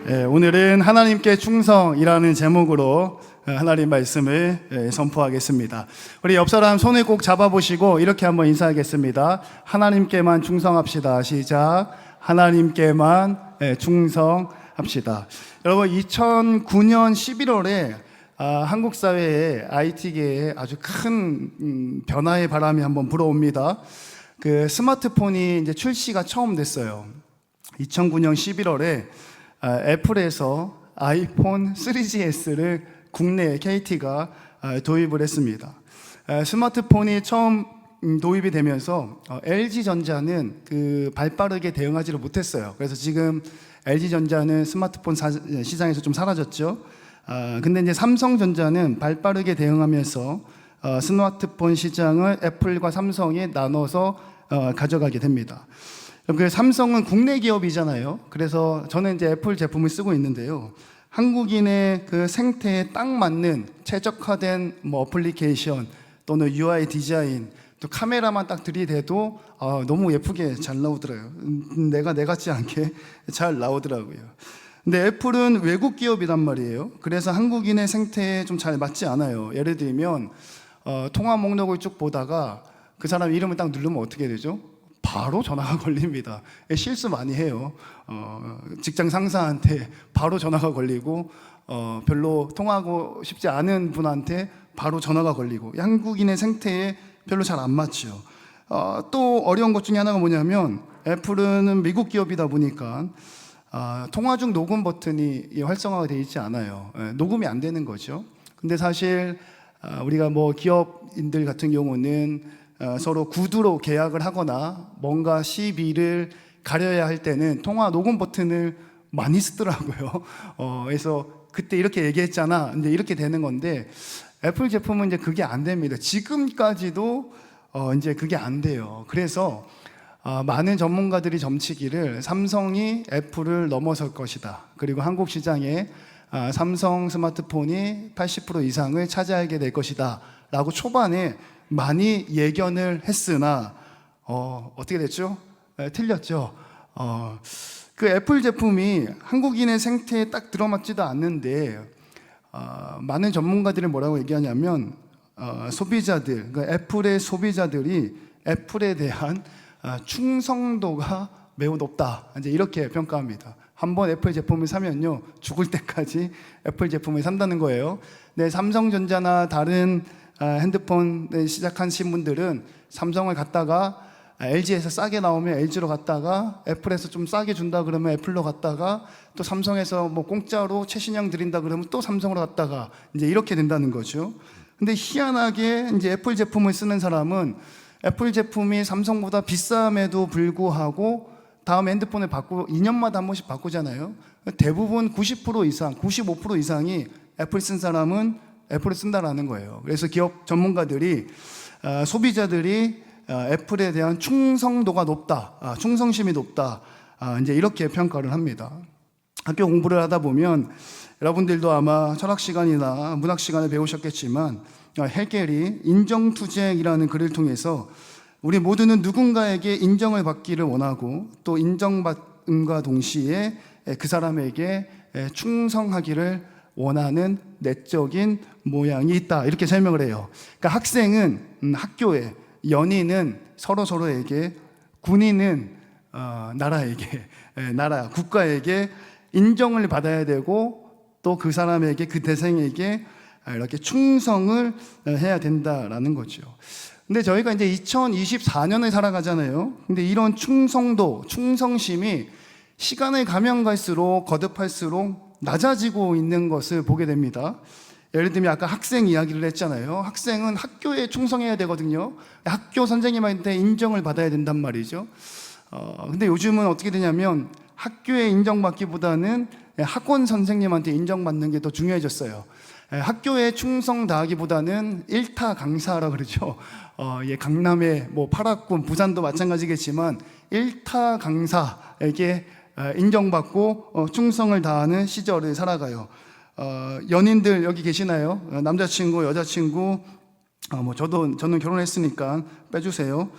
오늘은 하나님께 충성이라는 제목으로 하나님 말씀을 선포하겠습니다. 우리 옆 사람 손을 꼭 잡아보시고 이렇게 한번 인사하겠습니다. 하나님께만 충성합시다. 시작. 하나님께만 충성합시다. 여러분, 2009년 11월에 한국 사회에 IT계에 아주 큰 변화의 바람이 한번 불어옵니다. 그 스마트폰이 이제 출시가 처음 됐어요. 2009년 11월에 애플에서 아이폰 3GS를 국내에 KT가 도입을 했습니다. 스마트폰이 처음 도입이 되면서 LG전자는 그 발빠르게 대응하지를 못했어요. 그래서 지금 LG전자는 스마트폰 시장에서 좀 사라졌죠. 근데 이제 삼성전자는 발빠르게 대응하면서 스마트폰 시장을 애플과 삼성이 나눠서 가져가게 됩니다. 그 삼성은 국내 기업이잖아요. 그래서 저는 이제 애플 제품을 쓰고 있는데요. 한국인의 그 생태에 딱 맞는 최적화된 어플리케이션 또는 UI 디자인, 또 카메라만 딱 들이대도 너무 예쁘게 잘 나오더라고요. 내가 내 같지 않게 잘 나오더라고요. 근데 애플은 외국 기업이란 말이에요. 그래서 한국인의 생태에 좀 잘 맞지 않아요. 예를 들면 통화 목록을 쭉 보다가 그 사람 이름을 딱 누르면 어떻게 되죠? 바로 전화가 걸립니다. 실수 많이 해요. 직장 상사한테 바로 전화가 걸리고 별로 통화하고 싶지 않은 분한테 바로 전화가 걸리고 한국인의 생태에 별로 잘 안 맞죠. 또 어려운 것 중에 하나가 뭐냐면 애플은 미국 기업이다 보니까 통화 중 녹음 버튼이 활성화가 되어 있지 않아요. 녹음이 안 되는 거죠. 근데 사실 우리가 기업인들 같은 경우는 서로 구두로 계약을 하거나 뭔가 시비를 가려야 할 때는 통화 녹음 버튼을 많이 쓰더라고요. 그래서 그때 이렇게 얘기했잖아. 이제 이렇게 되는 건데 애플 제품은 이제 그게 안 됩니다. 지금까지도 이제 그게 안 돼요. 그래서 많은 전문가들이 점치기를 삼성이 애플을 넘어설 것이다. 그리고 한국 시장에 삼성 스마트폰이 80% 이상을 차지하게 될 것이다. 라고 초반에 많이 예견을 했으나 어떻게 됐죠? 틀렸죠. 그 애플 제품이 한국인의 생태에 딱 들어맞지도 않는데 많은 전문가들이 뭐라고 얘기하냐면 소비자들, 그러니까 애플의 소비자들이 애플에 대한 충성도가 매우 높다. 이제 이렇게 평가합니다. 한번 애플 제품을 사면요 죽을 때까지 애플 제품을 산다는 거예요. 네, 삼성전자나 다른 핸드폰 시작하신 분들은 삼성을 갔다가 LG에서 싸게 나오면 LG로 갔다가 애플에서 좀 싸게 준다 그러면 애플로 갔다가 또 삼성에서 공짜로 최신형 드린다 그러면 또 삼성으로 갔다가 이제 이렇게 된다는 거죠. 근데 희한하게 이제 애플 제품을 쓰는 사람은 애플 제품이 삼성보다 비쌈에도 불구하고 다음 핸드폰을 2년마다 한 번씩 바꾸잖아요. 대부분 90% 이상, 95% 이상이 애플 쓴 사람은 애플을 쓴다라는 거예요. 그래서 기업 전문가들이 소비자들이 애플에 대한 충성도가 높다, 충성심이 높다, 이제 이렇게 평가를 합니다. 학교 공부를 하다 보면 여러분들도 아마 철학 시간이나 문학 시간에 배우셨겠지만 헤겔이 인정투쟁이라는 글을 통해서 우리 모두는 누군가에게 인정을 받기를 원하고 또 인정받음과 동시에 그 사람에게 충성하기를 원하는 내적인 모양이 있다. 이렇게 설명을 해요. 그러니까 학생은 학교에, 연인은 서로에게, 군인은 나라에게, 국가에게 인정을 받아야 되고 또 그 사람에게, 그 대상에게 이렇게 충성을 해야 된다라는 거죠. 근데 저희가 이제 2024년을 살아가잖아요. 근데 이런 충성도, 충성심이 시간을 가면 갈수록 거듭할수록 낮아지고 있는 것을 보게 됩니다. 예를 들면 아까 학생 이야기를 했잖아요. 학생은 학교에 충성해야 되거든요. 학교 선생님한테 인정을 받아야 된단 말이죠. 근데 요즘은 어떻게 되냐면 학교에 인정받기보다는 학원 선생님한테 인정받는 게 더 중요해졌어요. 학교에 충성 다하기보다는 일타 강사라 그러죠. 강남의 파락군, 부산도 마찬가지겠지만 일타 강사에게 인정받고 충성을 다하는 시절을 살아가요. 연인들 여기 계시나요? 남자친구, 여자친구, 저는 결혼했으니까 빼주세요.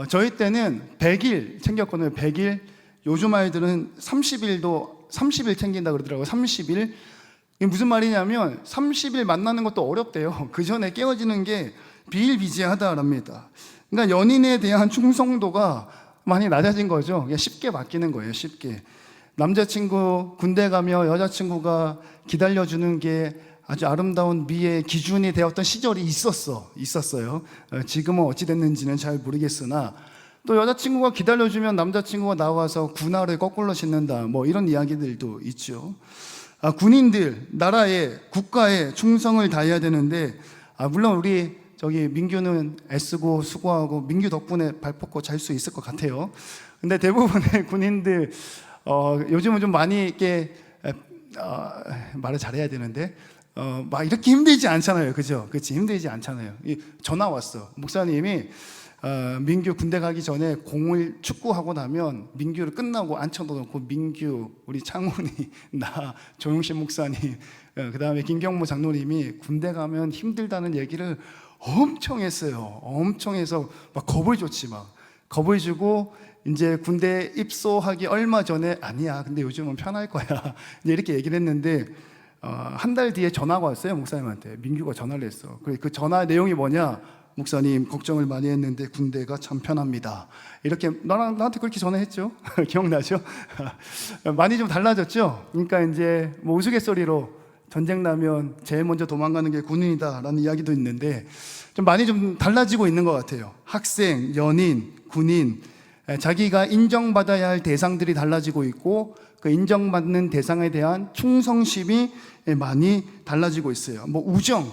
저희 때는 100일 챙겼거든요. 100일. 요즘 아이들은 30일도 30일 챙긴다 그러더라고요. 30일. 이게 무슨 말이냐면 30일 만나는 것도 어렵대요. 그 전에 깨어지는 게 비일비재하다랍니다. 그러니까 연인에 대한 충성도가 많이 낮아진 거죠. 그냥 쉽게 바뀌는 거예요. 쉽게. 남자친구 군대 가며 여자친구가 기다려주는 게 아주 아름다운 미의 기준이 되었던 시절이 있었어요. 지금은 어찌 됐는지는 잘 모르겠으나, 또 여자친구가 기다려주면 남자친구가 나와서 군화를 거꾸로 신는다, 뭐 이런 이야기들도 있죠. 군인들, 나라에, 국가에 충성을 다해야 되는데, 물론 우리 민규는 애쓰고 수고하고 민규 덕분에 발 뻗고 잘 수 있을 것 같아요. 근데 대부분의 군인들 요즘은 좀 많이 이렇게 말을 잘해야 되는데 막 이렇게 힘들지 않잖아요, 그죠? 그렇지, 힘들지 않잖아요. 전화 왔어. 목사님이 민규 군대 가기 전에 공을 축구하고 나면 민규를 끝나고 앉혀놓고 민규, 우리 창훈이, 나, 조용신 목사님, 그 다음에 김경무 장로님이 군대 가면 힘들다는 얘기를 엄청 했어요. 엄청 해서 막 겁을 줬지, 막 겁을 주고 이제 군대 입소하기 얼마 전에 아니야, 근데 요즘은 편할 거야 이제 이렇게 얘기를 했는데 한 달 뒤에 전화가 왔어요. 목사님한테 민규가 전화를 했어. 그 전화 내용이 뭐냐? 목사님, 걱정을 많이 했는데 군대가 참 편합니다. 이렇게 나한테 그렇게 전화했죠. 기억나죠? 많이 좀 달라졌죠. 그러니까 이제 뭐 우스갯소리로 전쟁 나면 제일 먼저 도망가는 게 군인이다라는 이야기도 있는데 좀 많이 좀 달라지고 있는 것 같아요. 학생, 연인, 군인, 자기가 인정받아야 할 대상들이 달라지고 있고 그 인정받는 대상에 대한 충성심이 많이 달라지고 있어요. 뭐 우정,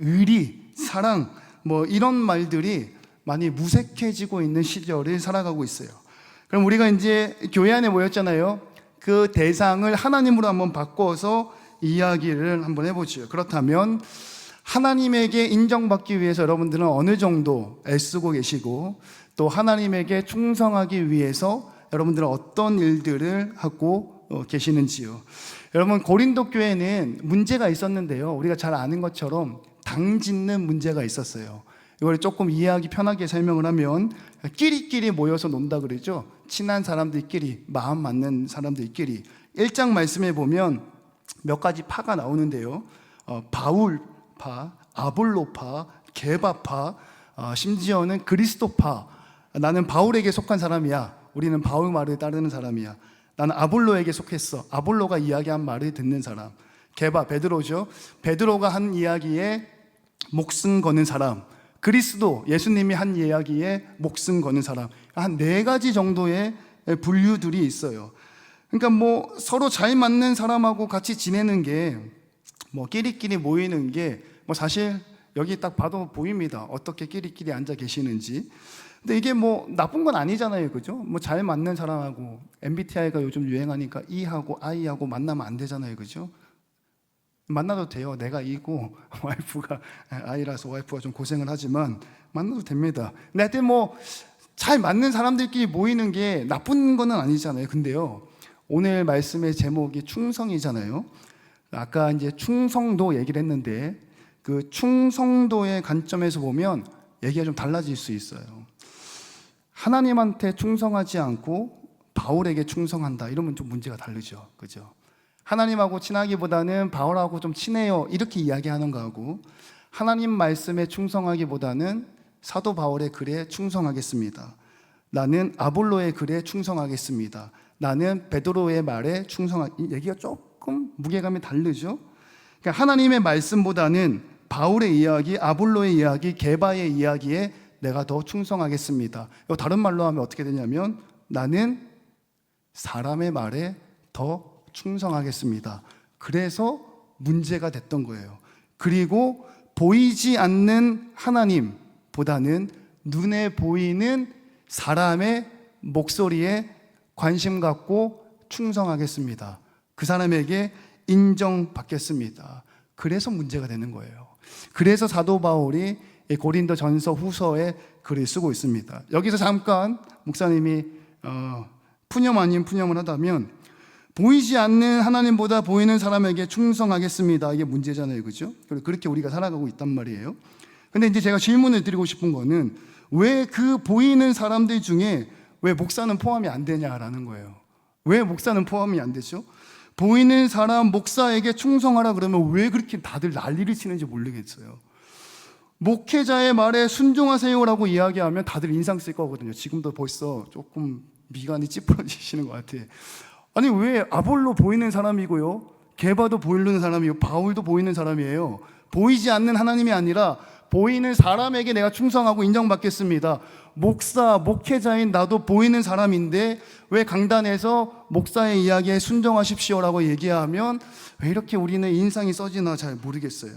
의리, 사랑, 뭐 이런 말들이 많이 무색해지고 있는 시절을 살아가고 있어요. 그럼 우리가 이제 교회 안에 모였잖아요. 그 대상을 하나님으로 한번 바꿔서 이야기를 한번 해보죠. 그렇다면 하나님에게 인정받기 위해서 여러분들은 어느 정도 애쓰고 계시고, 또 하나님에게 충성하기 위해서 여러분들은 어떤 일들을 하고 계시는지요. 여러분, 고린도 교회는 문제가 있었는데요, 우리가 잘 아는 것처럼 당 짓는 문제가 있었어요. 이걸 조금 이해하기 편하게 설명을 하면 끼리끼리 모여서 논다 그러죠. 친한 사람들끼리, 마음 맞는 사람들끼리. 1장 말씀에 보면 몇 가지 파가 나오는데요. 바울파, 아볼로파, 게바파, 심지어는 그리스도파. 나는 바울에게 속한 사람이야. 우리는 바울 말을 따르는 사람이야. 나는 아볼로에게 속했어. 아볼로가 이야기한 말을 듣는 사람. 게바, 베드로죠. 베드로가 한 이야기에 목숨 거는 사람. 그리스도, 예수님이 한 이야기에 목숨 거는 사람. 한 4가지 정도의 분류들이 있어요. 그러니까 뭐 서로 잘 맞는 사람하고 같이 지내는 게, 뭐 끼리끼리 모이는 게 뭐 사실 여기 딱 봐도 보입니다. 어떻게 끼리끼리 앉아 계시는지. 근데 이게 뭐 나쁜 건 아니잖아요, 그죠? 뭐 잘 맞는 사람하고, MBTI가 요즘 유행하니까 E하고 I하고 만나면 안 되잖아요, 그죠? 만나도 돼요. 내가 E고 와이프가 I라서 와이프가 좀 고생을 하지만 만나도 됩니다. 근데 하여튼 뭐 잘 맞는 사람들끼리 모이는 게 나쁜 거는 아니잖아요. 근데요, 오늘 말씀의 제목이 충성이잖아요. 아까 이제 충성도 얘기를 했는데 그 충성도의 관점에서 보면 얘기가 좀 달라질 수 있어요. 하나님한테 충성하지 않고 바울에게 충성한다, 이러면 좀 문제가 다르죠, 그죠? 하나님하고 친하기보다는 바울하고 좀 친해요, 이렇게 이야기하는 거하고, 하나님 말씀에 충성하기보다는 사도 바울의 글에 충성하겠습니다, 나는 아볼로의 글에 충성하겠습니다, 나는 베드로의 말에 얘기가 조금 무게감이 다르죠. 그러니까 하나님의 말씀보다는 바울의 이야기, 아볼로의 이야기, 게바의 이야기에 내가 더 충성하겠습니다. 다른 말로 하면 어떻게 되냐면 나는 사람의 말에 더 충성하겠습니다. 그래서 문제가 됐던 거예요. 그리고 보이지 않는 하나님보다는 눈에 보이는 사람의 목소리에 관심 갖고 충성하겠습니다. 그 사람에게 인정받겠습니다. 그래서 문제가 되는 거예요. 그래서 사도 바울이 고린도 전서 후서에 글을 쓰고 있습니다. 여기서 잠깐 목사님이 푸념 아닌 푸념을 하다면, 보이지 않는 하나님보다 보이는 사람에게 충성하겠습니다, 이게 문제잖아요, 그죠? 그렇게 우리가 살아가고 있단 말이에요. 근데 이제 제가 질문을 드리고 싶은 거는, 왜 그 보이는 사람들 중에 왜 목사는 포함이 안 되냐라는 거예요. 왜 목사는 포함이 안 되죠? 보이는 사람 목사에게 충성하라 그러면 왜 그렇게 다들 난리를 치는지 모르겠어요. 목회자의 말에 순종하세요라고 이야기하면 다들 인상 쓸 거거든요. 지금도 벌써 조금 미간이 찌푸러지시는 것 같아요. 아니 왜 아볼로 보이는 사람이고요, 게바도 보이는 사람이고 바울도 보이는 사람이에요. 보이지 않는 하나님이 아니라 보이는 사람에게 내가 충성하고 인정받겠습니다. 목사, 목회자인 나도 보이는 사람인데 왜 강단에서 목사의 이야기에 순종하십시오라고 얘기하면 왜 이렇게 우리는 인상이 써지나 잘 모르겠어요.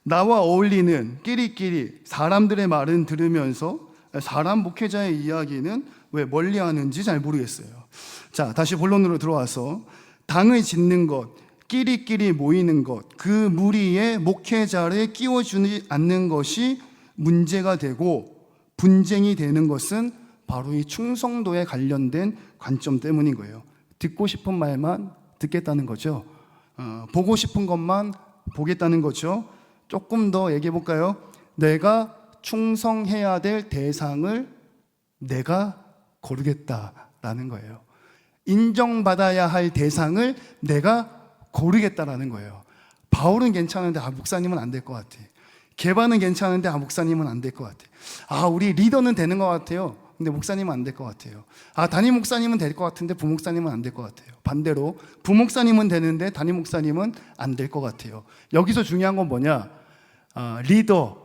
나와 어울리는 끼리끼리 사람들의 말은 들으면서 사람 목회자의 이야기는 왜 멀리하는지 잘 모르겠어요. 자, 다시 본론으로 들어와서 당을 짓는 것, 끼리끼리 모이는 것, 그 무리에 목회자를 끼워주지 않는 것이 문제가 되고 분쟁이 되는 것은 바로 이 충성도에 관련된 관점 때문인 거예요. 듣고 싶은 말만 듣겠다는 거죠. 보고 싶은 것만 보겠다는 거죠. 조금 더 얘기해 볼까요? 내가 충성해야 될 대상을 내가 고르겠다라는 거예요. 인정받아야 할 대상을 내가 고르겠다라는 거예요. 바울은 괜찮은데 목사님은 안 될 것 같아. 게바는 괜찮은데 목사님은 안 될 것 같아. 우리 리더는 되는 것 같아요. 근데 목사님은 안 될 것 같아요. 담임 목사님은 될 것 같은데 부목사님은 안 될 것 같아요. 반대로 부목사님은 되는데 담임 목사님은 안 될 것 같아요. 여기서 중요한 건 뭐냐? 리더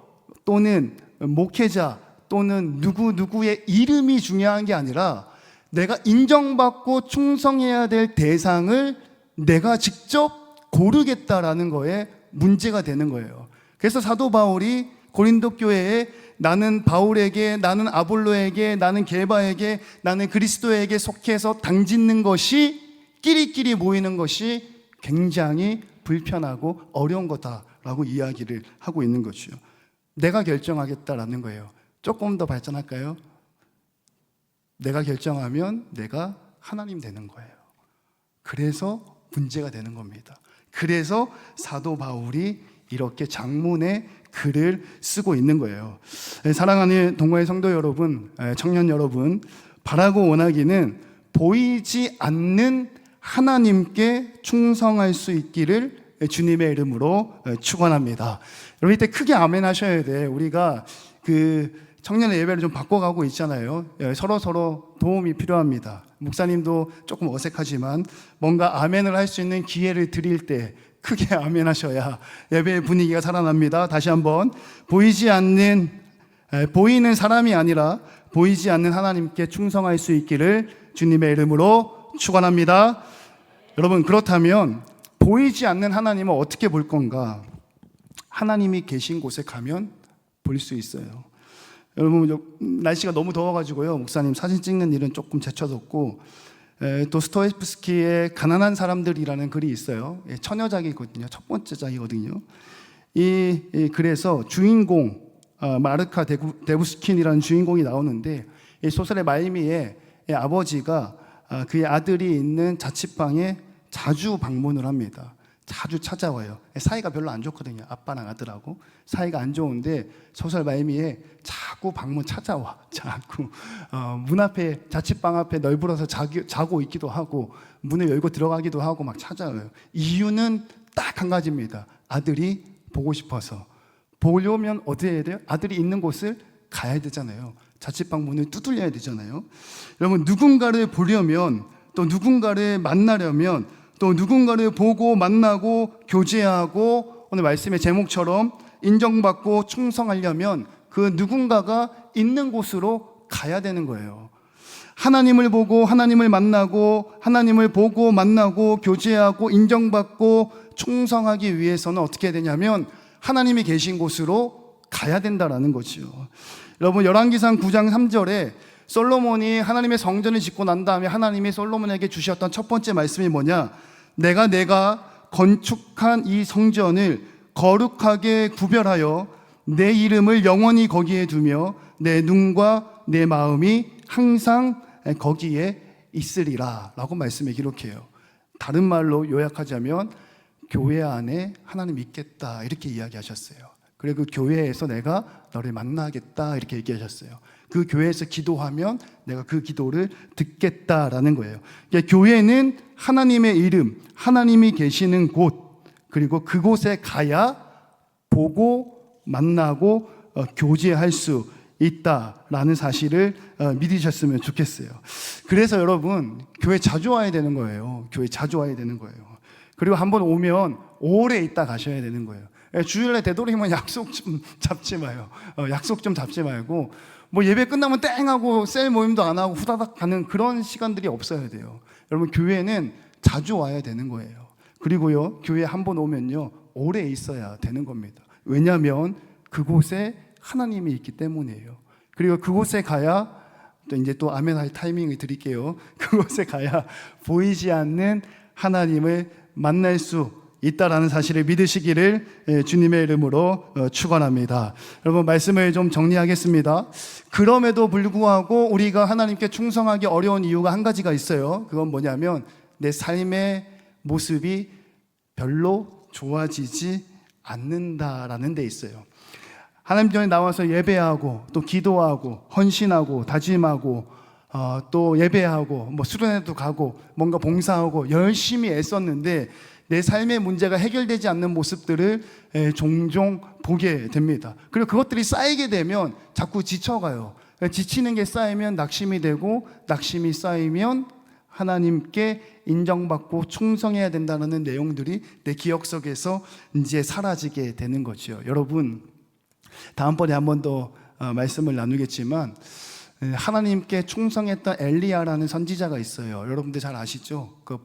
또는 목회자 또는 누구의 이름이 중요한 게 아니라 내가 인정받고 충성해야 될 대상을 내가 직접 고르겠다라는 거에 문제가 되는 거예요. 그래서 사도 바울이 고린도 교회에 나는 바울에게, 나는 아볼로에게, 나는 게바에게, 나는 그리스도에게 속해서 당짓는 것이, 끼리끼리 모이는 것이 굉장히 불편하고 어려운 거다라고 이야기를 하고 있는 거죠. 내가 결정하겠다라는 거예요. 조금 더 발전할까요? 내가 결정하면 내가 하나님 되는 거예요. 그래서 문제가 되는 겁니다. 그래서 사도 바울이 이렇게 장문의 글을 쓰고 있는 거예요. 사랑하는 동거의 성도 여러분, 청년 여러분, 바라고 원하기는 보이지 않는 하나님께 충성할 수 있기를 주님의 이름으로 축원합니다. 여러분 이때 크게 아멘 하셔야 돼. 우리가 청년의 예배를 좀 바꿔가고 있잖아요. 서로 도움이 필요합니다. 목사님도 조금 어색하지만 뭔가 아멘을 할 수 있는 기회를 드릴 때 크게 아멘 하셔야 예배의 분위기가 살아납니다. 다시 한번 보이는 사람이 아니라 보이지 않는 하나님께 충성할 수 있기를 주님의 이름으로 축원합니다. 여러분 그렇다면 보이지 않는 하나님을 어떻게 볼 건가? 하나님이 계신 곳에 가면 볼 수 있어요. 여러분 날씨가 너무 더워가지고요, 목사님 사진 찍는 일은 조금 제쳐뒀고, 도스토옙스키의 가난한 사람들이라는 글이 있어요. 처녀작이거든요. 첫 번째 작이거든요. 이 글에서 주인공 마르카 데부스킨이라는 주인공이 나오는데, 이 소설의 말미에 아버지가 그의 아들이 있는 자취방에 자주 방문을 합니다. 자주 찾아와요. 사이가 별로 안 좋거든요. 아빠랑 아들하고 사이가 안 좋은데 소설 말미에 자꾸 방문 찾아와. 자꾸 문 앞에, 자취방 앞에 널브러서 자고 있기도 하고 문을 열고 들어가기도 하고 막 찾아와요. 이유는 딱 한 가지입니다. 아들이 보고 싶어서. 보려면 어디 해야 돼요? 아들이 있는 곳을 가야 되잖아요. 자취방 문을 두들려야 되잖아요. 여러분 누군가를 보려면, 또 누군가를 만나려면, 또 누군가를 보고 만나고 교제하고, 오늘 말씀의 제목처럼 인정받고 충성하려면 그 누군가가 있는 곳으로 가야 되는 거예요. 하나님을 보고 하나님을 만나고, 하나님을 보고 만나고 교제하고 인정받고 충성하기 위해서는 어떻게 해야 되냐면 하나님이 계신 곳으로 가야 된다라는 거죠. 여러분 열왕기상 9장 3절에 솔로몬이 하나님의 성전을 짓고 난 다음에 하나님이 솔로몬에게 주셨던 첫 번째 말씀이 뭐냐? 내가 건축한 이 성전을 거룩하게 구별하여 내 이름을 영원히 거기에 두며 내 눈과 내 마음이 항상 거기에 있으리라 라고 말씀에 기록해요. 다른 말로 요약하자면 교회 안에 하나님 있겠다 이렇게 이야기하셨어요. 그리고 그 교회에서 내가 너를 만나겠다 이렇게 얘기하셨어요. 그 교회에서 기도하면 내가 그 기도를 듣겠다라는 거예요. 그러니까 교회는 하나님의 이름, 하나님이 계시는 곳, 그리고 그곳에 가야 보고 만나고 교제할 수 있다라는 사실을 믿으셨으면 좋겠어요. 그래서 여러분, 교회 자주 와야 되는 거예요. 교회 자주 와야 되는 거예요. 그리고 한번 오면 오래 있다 가셔야 되는 거예요. 주일에 되도록이면 약속 좀 잡지 마요. 약속 좀 잡지 말고 뭐 예배 끝나면 땡 하고 셀 모임도 안 하고 후다닥 가는 그런 시간들이 없어야 돼요. 여러분, 교회는 자주 와야 되는 거예요. 그리고요, 교회 한번 오면요 오래 있어야 되는 겁니다. 왜냐하면 그곳에 하나님이 있기 때문이에요. 그리고 그곳에 가야 또 아멘 할 타이밍을 드릴게요. 그곳에 가야 보이지 않는 하나님을 만날 수 있다라는 사실을 믿으시기를 주님의 이름으로 축원합니다. 여러분, 말씀을 좀 정리하겠습니다. 그럼에도 불구하고 우리가 하나님께 충성하기 어려운 이유가 한 가지가 있어요. 그건 뭐냐면 내 삶의 모습이 별로 좋아지지 않는다라는 데 있어요. 하나님 전에 나와서 예배하고 또 기도하고 헌신하고 다짐하고 또 예배하고 뭐 수련회도 가고 뭔가 봉사하고 열심히 애썼는데 내 삶의 문제가 해결되지 않는 모습들을 종종 보게 됩니다. 그리고 그것들이 쌓이게 되면 자꾸 지쳐가요. 지치는 게 쌓이면 낙심이 되고, 낙심이 쌓이면 하나님께 인정받고 충성해야 된다는 내용들이 내 기억 속에서 이제 사라지게 되는 거죠. 여러분, 다음번에 한 번 더 말씀을 나누겠지만 하나님께 충성했던 엘리야라는 선지자가 있어요. 여러분들 잘 아시죠? 그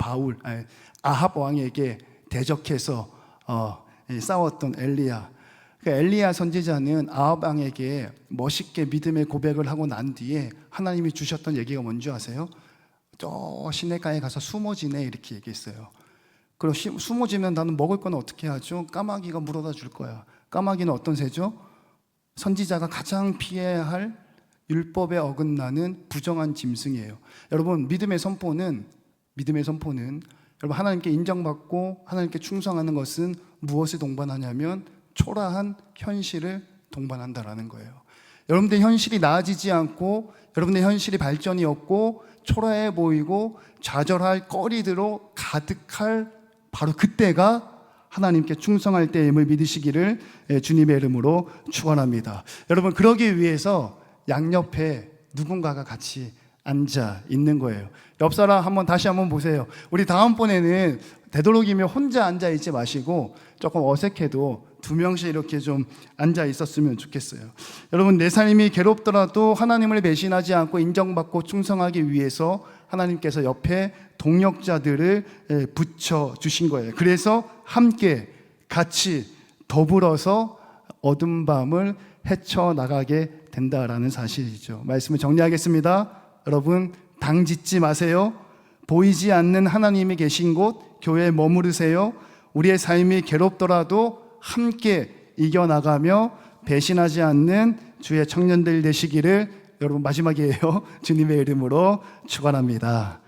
아합 왕에게 대적해서 싸웠던 엘리야. 그 엘리야 선지자는 아합 왕에게 멋있게 믿음의 고백을 하고 난 뒤에 하나님이 주셨던 얘기가 뭔지 아세요? 저 시내가에 가서 숨어지네 이렇게 얘기했어요. 그럼 숨어지면 나는 먹을 건 어떻게 하죠? 까마귀가 물어다 줄 거야. 까마귀는 어떤 새죠? 선지자가 가장 피해야 할 율법에 어긋나는 부정한 짐승이에요. 여러분, 믿음의 선포는 여러분, 하나님께 인정받고 하나님께 충성하는 것은 무엇을 동반하냐면 초라한 현실을 동반한다라는 거예요. 여러분들 현실이 나아지지 않고 여러분의 현실이 발전이 없고 초라해 보이고 좌절할 거리들로 가득할 바로 그때가 하나님께 충성할 때임을 믿으시기를 주님의 이름으로 축원합니다. 여러분, 그러기 위해서 양옆에 누군가가 같이 앉아 있는 거예요. 옆 사람 다시 한번 보세요. 우리 다음번에는 되도록이면 혼자 앉아 있지 마시고 조금 어색해도 두 명씩 이렇게 좀 앉아 있었으면 좋겠어요. 여러분, 내 삶이 괴롭더라도 하나님을 배신하지 않고 인정받고 충성하기 위해서 하나님께서 옆에 동역자들을 붙여 주신 거예요. 그래서 함께 같이 더불어서 어두운 밤을 헤쳐나가게 된다라는 사실이죠. 말씀을 정리하겠습니다. 여러분, 당 짓지 마세요. 보이지 않는 하나님이 계신 곳 교회에 머무르세요. 우리의 삶이 괴롭더라도 함께 이겨나가며 배신하지 않는 주의 청년들 되시기를 여러분, 마지막이에요. 주님의 이름으로 축원합니다.